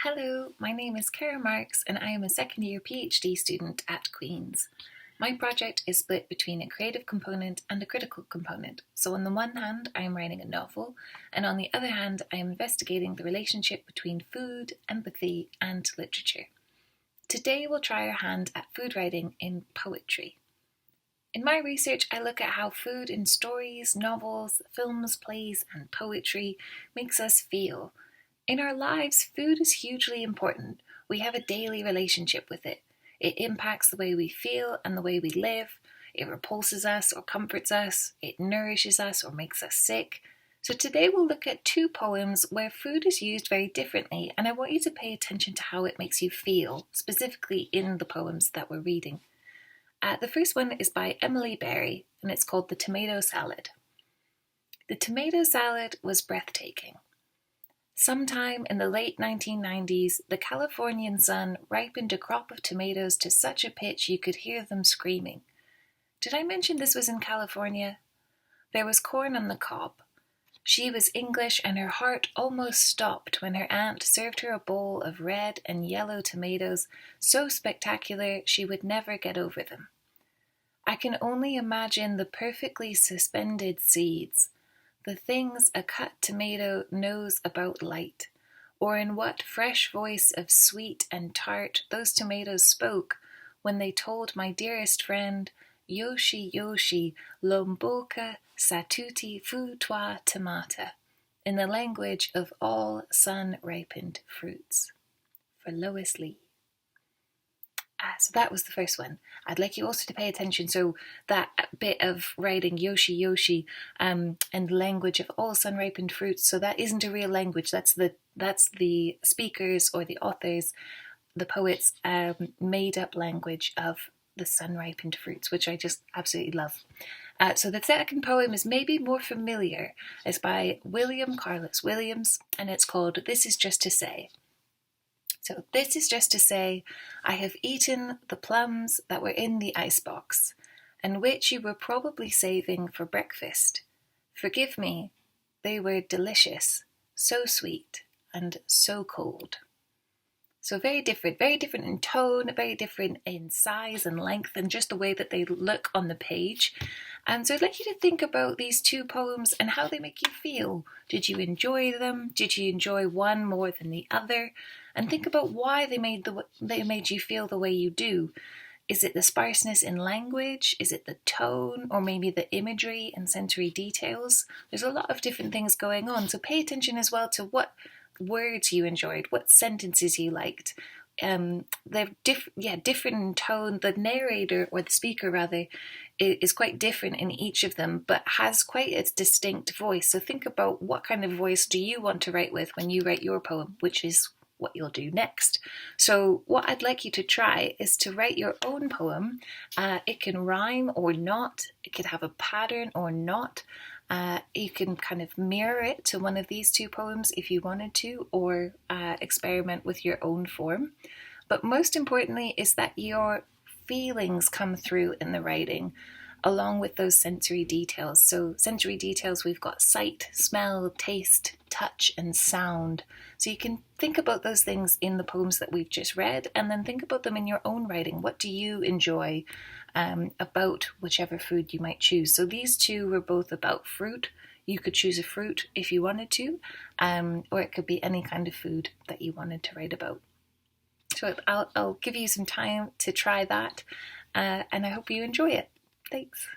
Hello, my name is Cara and I am a second year PhD student at Queen's. My project is split between a creative component and a critical component. So on the one hand, I am writing a novel, and on the other hand, I am investigating the relationship between food, empathy, and literature. Today we'll try our hand at food writing in poetry. In my research, I look at how food in stories, novels, films, plays, and poetry makes us feel. In our lives, food is hugely important. We have a daily relationship with it. It impacts the way we feel and the way we live. It repulses us or comforts us. It nourishes us or makes us sick. So today we'll look at two poems where food is used very differently, and I want you to pay attention to how it makes you feel, specifically in the poems that we're reading. The first one is by Emily Berry, and it's called The Tomato Salad. The tomato salad was breathtaking. Sometime in the late 1990s, the Californian sun ripened a crop of tomatoes to such a pitch you could hear them screaming. Did I mention this was in California? There was corn on the cob. She was English and her heart almost stopped when her aunt served her a bowl of red and yellow tomatoes so spectacular she would never get over them. I can only imagine the perfectly suspended seeds, the things a cut tomato knows about light, or in what fresh voice of sweet and tart those tomatoes spoke when they told my dearest friend, Yoshi Yoshi lomboka satuti fu tua tomata, in the language of all sun-ripened fruits. For Lois Lee. So that was the first one. I'd like you also to pay attention. So that bit of writing Yoshi Yoshi and language of all sun-ripened fruits. So that isn't a real language. That's the speakers or the authors, the poets made up language of the sun-ripened fruits, which I just absolutely love. So the second poem is maybe more familiar. It's by William Carlos Williams, and it's called This Is Just to Say. So this is just to say, I have eaten the plums that were in the icebox, and which you were probably saving for breakfast. Forgive me, they were delicious, so sweet, and so cold. So very different in tone, very different in size and length, and just the way that they look on the page. And so I'd like you to think about these two poems and how they make you feel. Did you enjoy them? Did you enjoy one more than the other? And think about why they made you feel the way you do. Is it the sparseness in language? Is it the tone? Or maybe the imagery and sensory details? There's a lot of different things going on, so pay attention as well to what words you enjoyed, what sentences you liked. They're different in tone. The narrator, or the speaker rather, is quite different in each of them, but has quite a distinct voice. So think about what kind of voice do you want to write with when you write your poem, which is what you'll do next. So what I'd like you to try is to write your own poem. It can rhyme or not. It could have a pattern or not. You can kind of mirror it to one of these two poems if you wanted to, or experiment with your own form. But most importantly is that your feelings come through in the writing, along with those sensory details. So sensory details, we've got sight, smell, taste, touch, and sound. So you can think about those things in the poems that we've just read, and then think about them in your own writing. What do you enjoy about whichever food you might choose? So these two were both about fruit. You could choose a fruit if you wanted to, or it could be any kind of food that you wanted to write about. So I'll give you some time to try that, and I hope you enjoy it. Thanks.